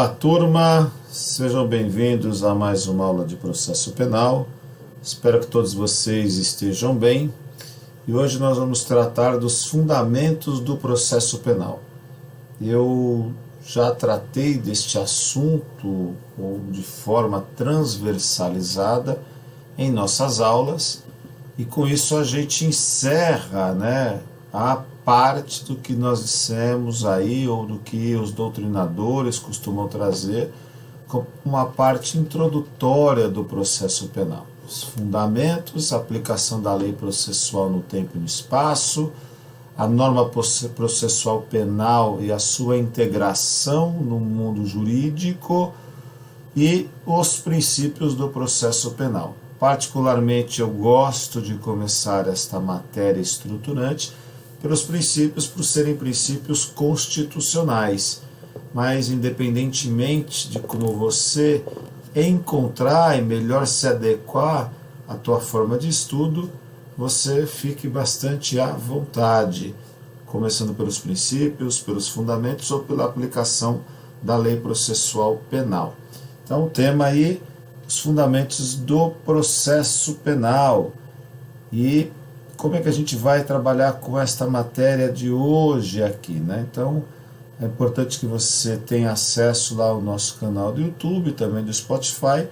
Olá, turma, sejam bem-vindos a mais uma aula de processo penal. Espero que todos vocês estejam bem. E hoje nós vamos tratar dos fundamentos do processo penal. Eu já tratei deste assunto de forma transversalizada em nossas aulas, e com isso a gente encerra, a parte do que nós dissemos aí, ou do que os doutrinadores costumam trazer como uma parte introdutória do processo penal. Os fundamentos, a aplicação da lei processual no tempo e no espaço, a norma processual penal e a sua integração no mundo jurídico e os princípios do processo penal. Particularmente, eu gosto de começar esta matéria estruturante pelos princípios, por serem princípios constitucionais, mas independentemente de como você encontrar e melhor se adequar à tua forma de estudo, você fique bastante à vontade, começando pelos princípios, pelos fundamentos ou pela aplicação da lei processual penal. Então, o tema aí, os fundamentos do processo penal. E como é que a gente vai trabalhar com esta matéria de hoje aqui, Então, é importante que você tenha acesso lá ao nosso canal do YouTube, também do Spotify,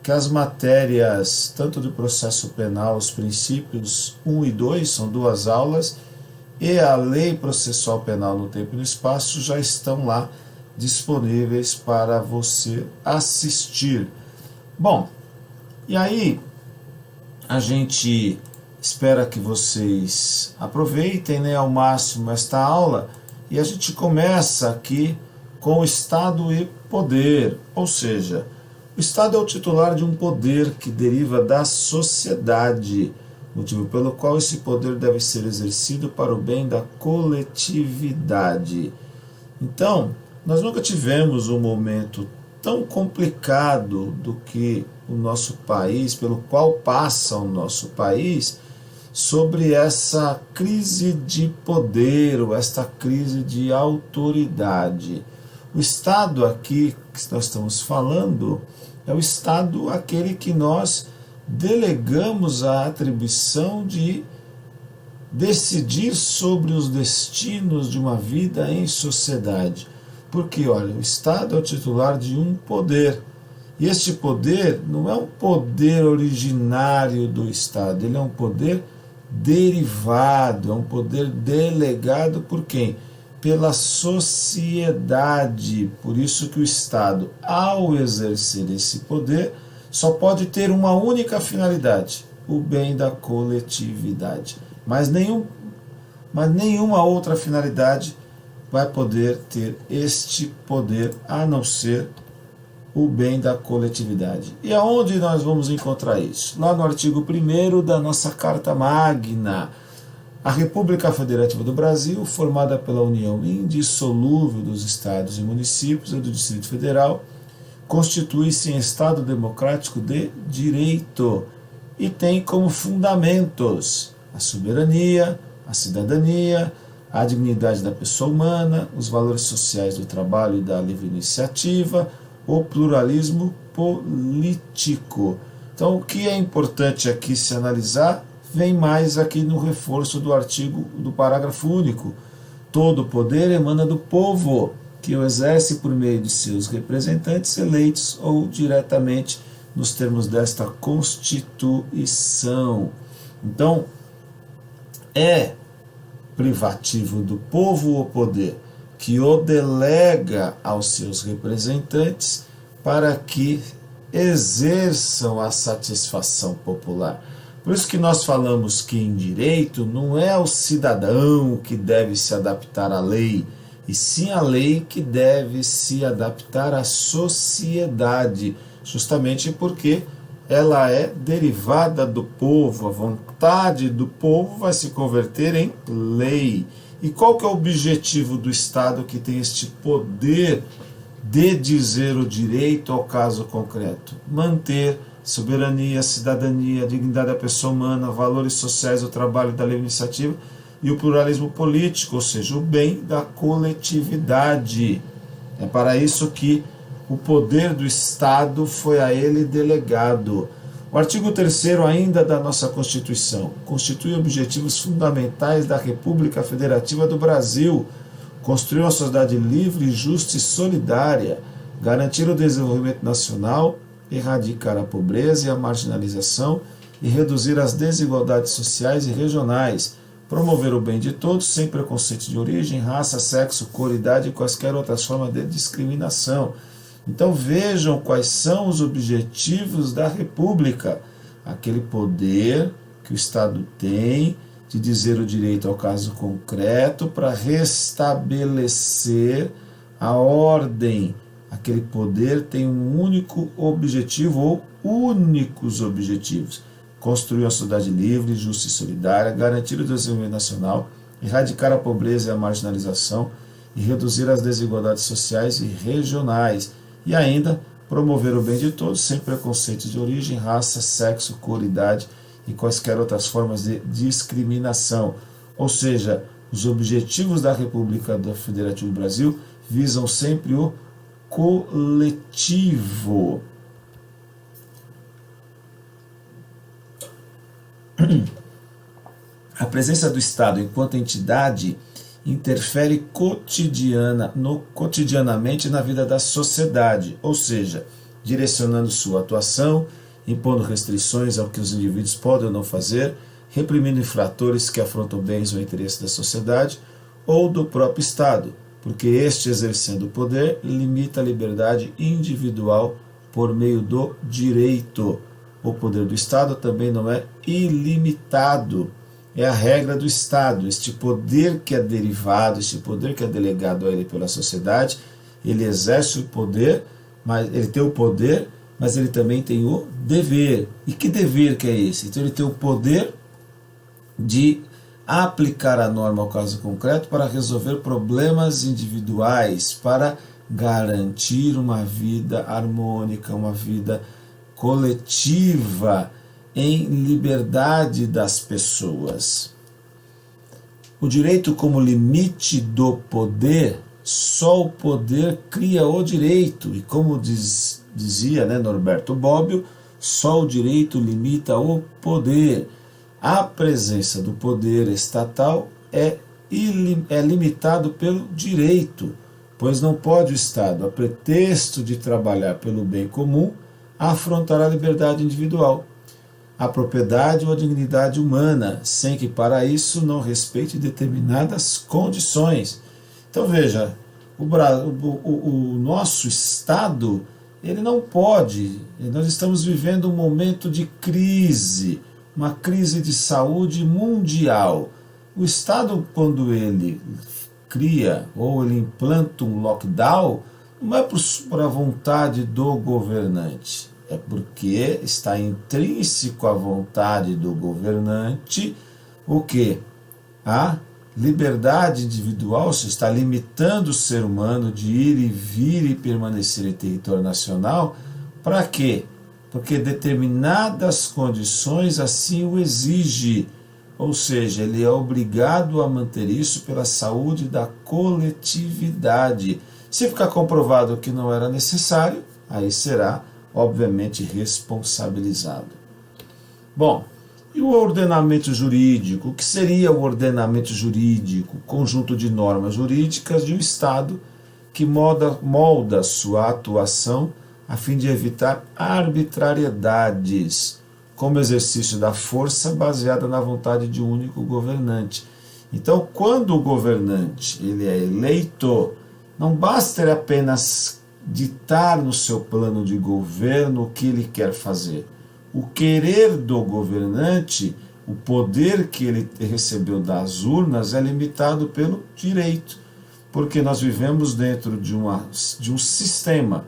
que as matérias, tanto do processo penal, os princípios 1 e 2, são 2 aulas, e a lei processual penal no tempo e no espaço já estão lá disponíveis para você assistir. Bom, e aí a gente espera que vocês aproveitem ao máximo esta aula, e a gente começa aqui com o Estado e poder, ou seja, o Estado é o titular de um poder que deriva da sociedade, motivo pelo qual esse poder deve ser exercido para o bem da coletividade. Então, nós nunca tivemos um momento tão complicado do que o nosso país, pelo qual passa o nosso país, sobre essa crise de poder, ou esta crise de autoridade. O Estado aqui que nós estamos falando é o Estado aquele que nós delegamos a atribuição de decidir sobre os destinos de uma vida em sociedade. Porque, olha, o Estado é o titular de um poder. E este poder não é um poder originário do Estado, ele é um poder derivado, é um poder delegado por quem? Pela sociedade. Por isso que o Estado, ao exercer esse poder, só pode ter uma única finalidade: o bem da coletividade. Mas nenhuma outra finalidade vai poder ter este poder, a não ser o bem da coletividade. E aonde nós vamos encontrar isso? Lá no artigo 1º da nossa Carta Magna. A República Federativa do Brasil, formada pela união indissolúvel dos estados e municípios e do Distrito Federal, constitui-se em Estado democrático de direito e tem como fundamentos a soberania, a cidadania, a dignidade da pessoa humana, os valores sociais do trabalho e da livre iniciativa, o pluralismo político. Então, o que é importante aqui se analisar vem mais aqui no reforço do artigo do parágrafo único. Todo poder emana do povo, que o exerce por meio de seus representantes eleitos ou diretamente nos termos desta Constituição. Então, é privativo do povo o poder, que o delega aos seus representantes para que exerçam a satisfação popular. Por isso que nós falamos que em direito não é o cidadão que deve se adaptar à lei, e sim a lei que deve se adaptar à sociedade, justamente porque ela é derivada do povo, a vontade do povo vai se converter em lei. E qual que é o objetivo do Estado que tem este poder de dizer o direito ao caso concreto? Manter soberania, cidadania, dignidade da pessoa humana, valores sociais do trabalho e da livre iniciativa e o pluralismo político, ou seja, o bem da coletividade. É para isso que o poder do Estado foi a ele delegado. O artigo 3º ainda da nossa Constituição constitui objetivos fundamentais da República Federativa do Brasil: construir uma sociedade livre, justa e solidária, garantir o desenvolvimento nacional, erradicar a pobreza e a marginalização e reduzir as desigualdades sociais e regionais, promover o bem de todos, sem preconceito de origem, raça, sexo, cor, idade e quaisquer outras formas de discriminação. Então vejam quais são os objetivos da República: aquele poder que o Estado tem de dizer o direito ao caso concreto para restabelecer a ordem. Aquele poder tem um único objetivo ou únicos objetivos: construir uma sociedade livre, justa e solidária, garantir o desenvolvimento nacional, erradicar a pobreza e a marginalização e reduzir as desigualdades sociais e regionais, e ainda promover o bem de todos, sem preconceito de origem, raça, sexo, cor, idade e quaisquer outras formas de discriminação. Ou seja, os objetivos da República Federativa do Brasil visam sempre o coletivo. A presença do Estado enquanto entidade interfere cotidianamente na vida da sociedade, ou seja, direcionando sua atuação, impondo restrições ao que os indivíduos podem ou não fazer, reprimindo infratores que afrontam bens ou interesses da sociedade ou do próprio Estado, porque este, exercendo o poder, limita a liberdade individual por meio do direito. O poder do Estado também não é ilimitado. É a regra do Estado. Este poder que é derivado, este poder que é delegado a ele pela sociedade, ele exerce o poder, mas ele tem o poder, mas ele também tem o dever. E que dever que é esse? Então ele tem o poder de aplicar a norma ao caso concreto para resolver problemas individuais, para garantir uma vida harmônica, uma vida coletiva, em liberdade das pessoas. O direito como limite do poder, só o poder cria o direito. E como dizia Norberto Bobbio, só o direito limita o poder. A presença do poder estatal é limitado pelo direito, pois não pode o Estado, a pretexto de trabalhar pelo bem comum, afrontar a liberdade individual, a propriedade ou a dignidade humana, sem que para isso não respeite determinadas condições. Então veja, o nosso Estado, ele não pode, nós estamos vivendo um momento de crise, uma crise de saúde mundial. O Estado, quando ele cria ou ele implanta um lockdown, não é por a vontade do governante, é porque está intrínseco à vontade do governante o quê? A liberdade individual. Se está limitando o ser humano de ir e vir e permanecer em território nacional, para quê? Porque determinadas condições assim o exigem, ou seja, ele é obrigado a manter isso pela saúde da coletividade. Se ficar comprovado que não era necessário, aí será obviamente responsabilizado. Bom, e o ordenamento jurídico? O que seria o ordenamento jurídico? Conjunto de normas jurídicas de um Estado que molda sua atuação a fim de evitar arbitrariedades, como exercício da força baseada na vontade de um único governante. Então, quando o governante ele é eleito, não basta ele apenas ditar no seu plano de governo o que ele quer fazer. O querer do governante, o poder que ele recebeu das urnas é limitado pelo direito, porque nós vivemos dentro de um sistema.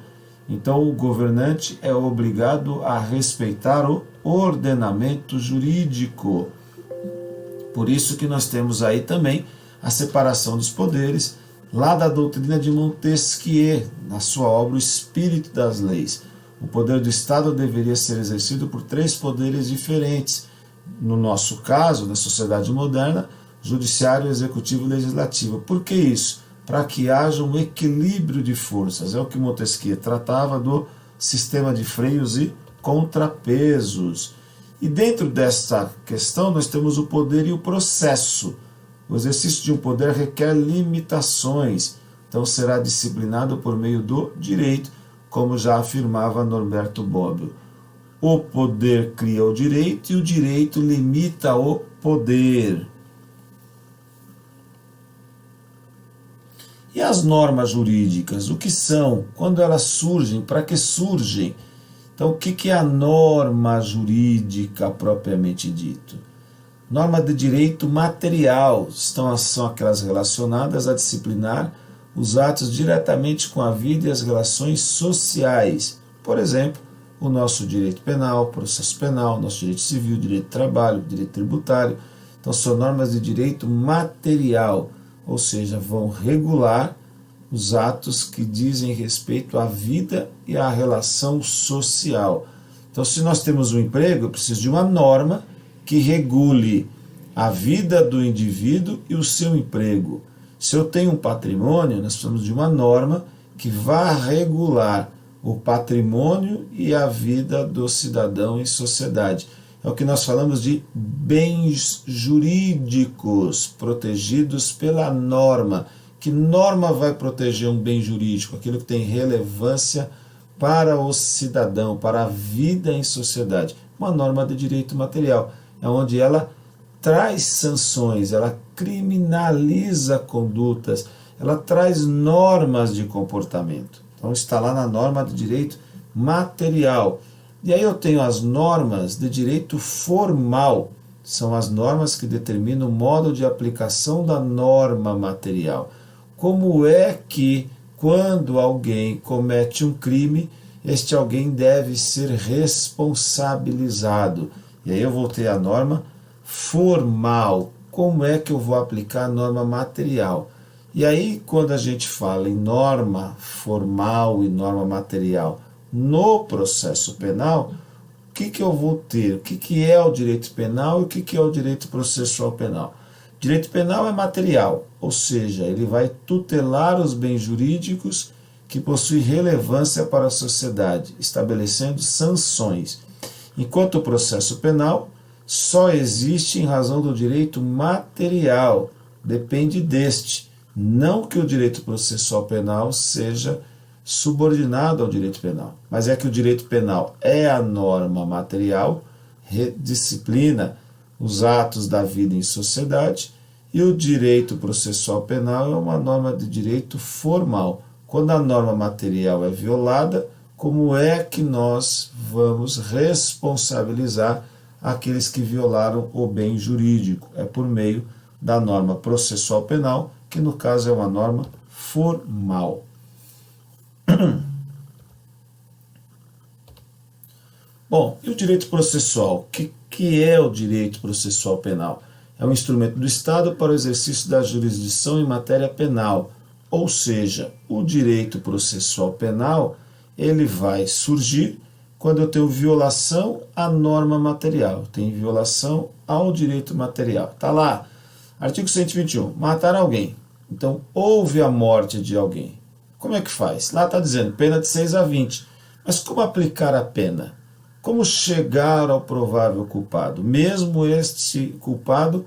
Então o governante é obrigado a respeitar o ordenamento jurídico. Por isso que nós temos aí também a separação dos poderes, lá da doutrina de Montesquieu, na sua obra O Espírito das Leis. O poder do Estado deveria ser exercido por 3 poderes diferentes. No nosso caso, na sociedade moderna, judiciário, executivo e legislativo. Por que isso? para que haja um equilíbrio de forças. É o que Montesquieu tratava do sistema de freios e contrapesos. E dentro dessa questão nós temos o poder e o processo. O exercício de um poder requer limitações, então será disciplinado por meio do direito, como já afirmava Norberto Bobbio. O poder cria o direito e o direito limita o poder. E as normas jurídicas, o que são? Quando elas surgem? Para que surgem? Então, o que é a norma jurídica propriamente dito? Norma de direito material são aquelas relacionadas a disciplinar os atos diretamente com a vida e as relações sociais. Por exemplo, o nosso direito penal, processo penal, nosso direito civil, direito de trabalho, direito tributário. Então, são normas de direito material, ou seja, vão regular os atos que dizem respeito à vida e à relação social. Então, se nós temos um emprego, eu preciso de uma norma que regule a vida do indivíduo e o seu emprego. Se eu tenho um patrimônio, nós precisamos de uma norma que vá regular o patrimônio e a vida do cidadão em sociedade. É o que nós falamos de bens jurídicos protegidos pela norma. Que norma vai proteger um bem jurídico? Aquilo que tem relevância para o cidadão, para a vida em sociedade. Uma norma de direito material, é onde ela traz sanções, ela criminaliza condutas, ela traz normas de comportamento. Então está lá na norma de direito material. E aí eu tenho as normas de direito formal, são as normas que determinam o modo de aplicação da norma material. Como é que, quando alguém comete um crime, este alguém deve ser responsabilizado? E aí eu voltei à norma formal. Como é que eu vou aplicar a norma material? E aí, quando a gente fala em norma formal e norma material no processo penal, o que eu vou ter? O que é o direito penal e o que é o direito processual penal? Direito penal é material, ou seja, ele vai tutelar os bens jurídicos que possuem relevância para a sociedade, estabelecendo sanções. Enquanto o processo penal só existe em razão do direito material, depende deste. Não que o direito processual penal seja subordinado ao direito penal, mas é que o direito penal é a norma material, disciplina os atos da vida em sociedade, e o direito processual penal é uma norma de direito formal. Quando a norma material é violada, como é que nós vamos responsabilizar aqueles que violaram o bem jurídico? É por meio da norma processual penal, que no caso é uma norma formal. Bom, e o direito processual? O que é o direito processual penal? É um instrumento do Estado para o exercício da jurisdição em matéria penal. Ou seja, o direito processual penal ele vai surgir quando eu tenho violação à norma material, tem violação ao direito material. Está lá, artigo 121, matar alguém. Então, houve a morte de alguém. Como é que faz? Lá está dizendo pena de 6 a 20. Mas como aplicar a pena? Como chegar ao provável culpado? Mesmo este culpado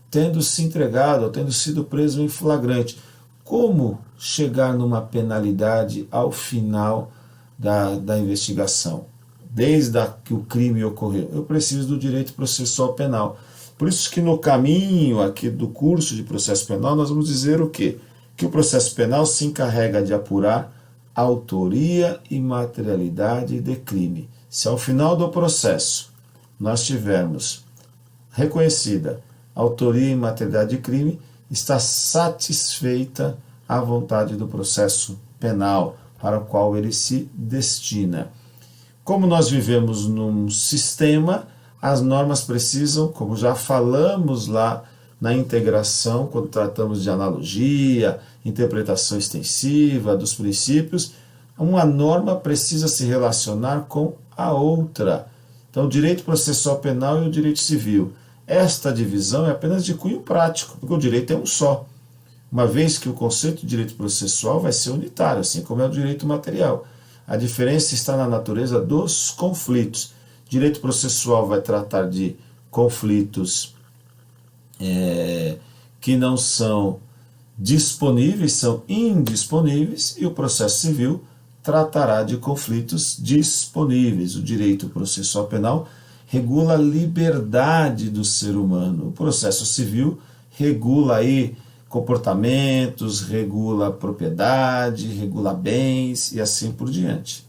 tendo se entregado, ou tendo sido preso em flagrante. Como chegar numa penalidade ao final da investigação? Desde que o crime ocorreu. Eu preciso do direito processual penal. Por isso que no caminho aqui do curso de processo penal nós vamos dizer o quê? Que o processo penal se encarrega de apurar a autoria e materialidade de crime. Se ao final do processo nós tivermos reconhecida a autoria e materialidade de crime, está satisfeita a vontade do processo penal para o qual ele se destina. Como nós vivemos num sistema, as normas precisam, como já falamos lá na integração, quando tratamos de analogia, interpretação extensiva dos princípios, uma norma precisa se relacionar com a outra. Então, o direito processual penal e o direito civil. Esta divisão é apenas de cunho prático, porque o direito é um só. uma vez que o conceito de direito processual vai ser unitário, assim como é o direito material. A diferença está na natureza dos conflitos. Direito processual vai tratar de conflitos que não são disponíveis, são indisponíveis, e o processo civil tratará de conflitos disponíveis. O direito processual penal regula a liberdade do ser humano. O processo civil regula aí comportamentos, regula propriedade, regula bens e assim por diante.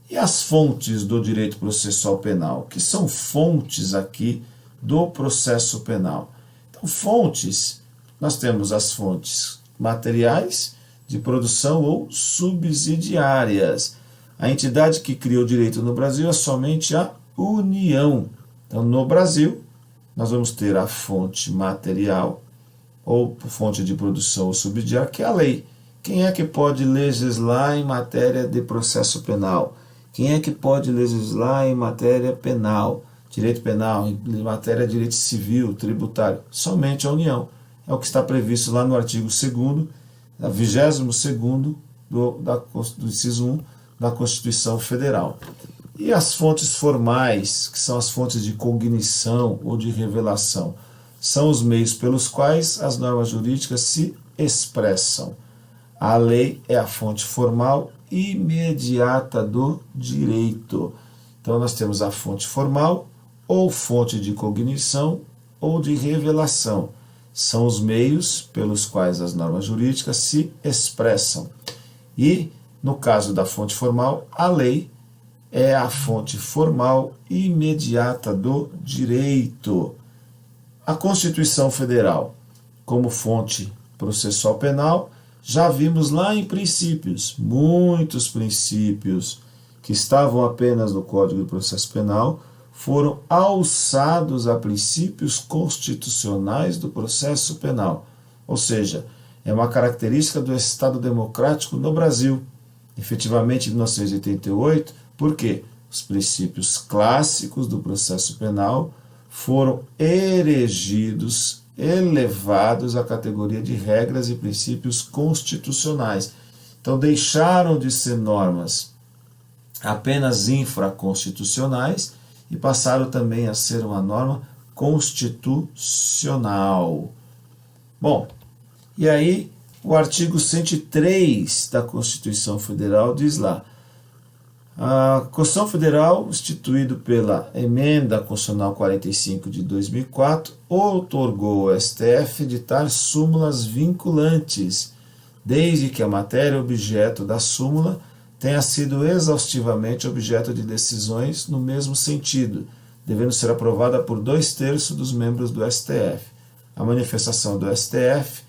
E as fontes do direito processual penal? Que são fontes aqui do processo penal? Então, fontes, nós temos as fontes materiais de produção ou subsidiárias. A entidade que cria o direito no Brasil é somente a União. Então, no Brasil, nós vamos ter a fonte material ou fonte de produção ou subsidiária, que é a lei. Quem é que pode legislar em matéria de processo penal? Quem é que pode legislar em matéria penal, direito penal, em matéria de direito civil, tributário? Somente a União. É o que está previsto lá no artigo 2º, 22º do inciso 1 da Constituição Federal. E as fontes formais, que são as fontes de cognição ou de revelação, são os meios pelos quais as normas jurídicas se expressam. A lei é a fonte formal imediata do direito. Então nós temos a fonte formal ou fonte de cognição ou de revelação. São os meios pelos quais as normas jurídicas se expressam. E, no caso da fonte formal, a lei é a fonte formal imediata do direito. A Constituição Federal, como fonte processual penal, já vimos lá em princípios, muitos princípios que estavam apenas no Código de Processo Penal foram alçados a princípios constitucionais do processo penal. Ou seja, é uma característica do Estado democrático no Brasil. Efetivamente, em 1988, por quê? Os princípios clássicos do processo penal foram erigidos, elevados à categoria de regras e princípios constitucionais. Então, deixaram de ser normas apenas infraconstitucionais e passaram também a ser uma norma constitucional. Bom, e aí o artigo 103 da Constituição Federal diz lá: a Constituição Federal, instituído pela Emenda Constitucional 45 de 2004, outorgou ao STF editar súmulas vinculantes, desde que a matéria objeto da súmula tenha sido exaustivamente objeto de decisões no mesmo sentido, devendo ser aprovada por 2/3 dos membros do STF. A manifestação do STF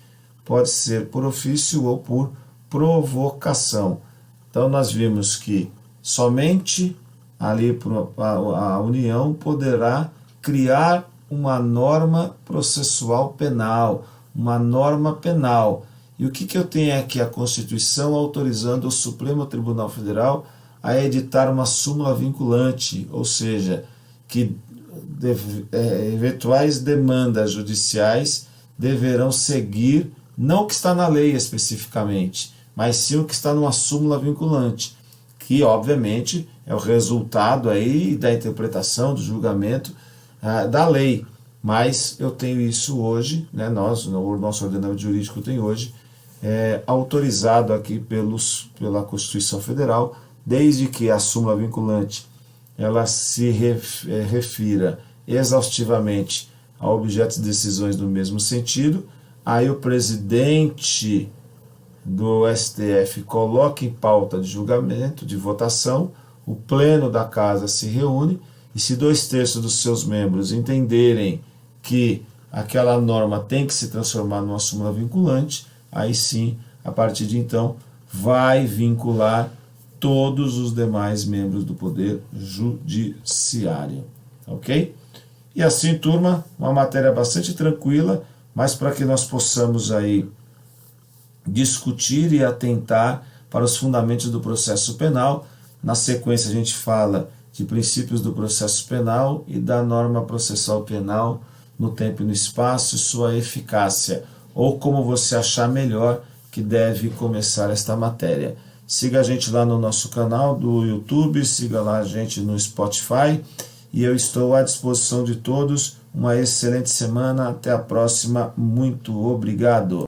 pode ser por ofício ou por provocação. Então nós vimos que somente ali a União poderá criar uma norma processual penal, uma norma penal. E o que eu tenho aqui? A Constituição autorizando o Supremo Tribunal Federal a editar uma súmula vinculante, ou seja, que eventuais demandas judiciais deverão seguir, não o que está na lei especificamente, mas sim o que está numa súmula vinculante, que obviamente é o resultado aí da interpretação, do julgamento da lei. Mas eu tenho isso hoje, né, o nosso ordenamento jurídico tem hoje, autorizado aqui pela Constituição Federal, desde que a súmula vinculante ela se refira exaustivamente a objetos de decisões no mesmo sentido, aí o presidente do STF coloca em pauta de julgamento, de votação, o pleno da casa se reúne, e se 2/3 dos seus membros entenderem que aquela norma tem que se transformar numa súmula vinculante, aí sim, a partir de então, vai vincular todos os demais membros do Poder Judiciário. Ok? E assim, turma, uma matéria bastante tranquila, mas para que nós possamos aí discutir e atentar para os fundamentos do processo penal. Na sequência, a gente fala de princípios do processo penal e da norma processual penal no tempo e no espaço e sua eficácia. ou como você achar melhor que deve começar esta matéria. Siga a gente lá no nosso canal do YouTube, siga lá a gente no Spotify, e eu estou à disposição de todos. Uma excelente semana, até a próxima, muito obrigado.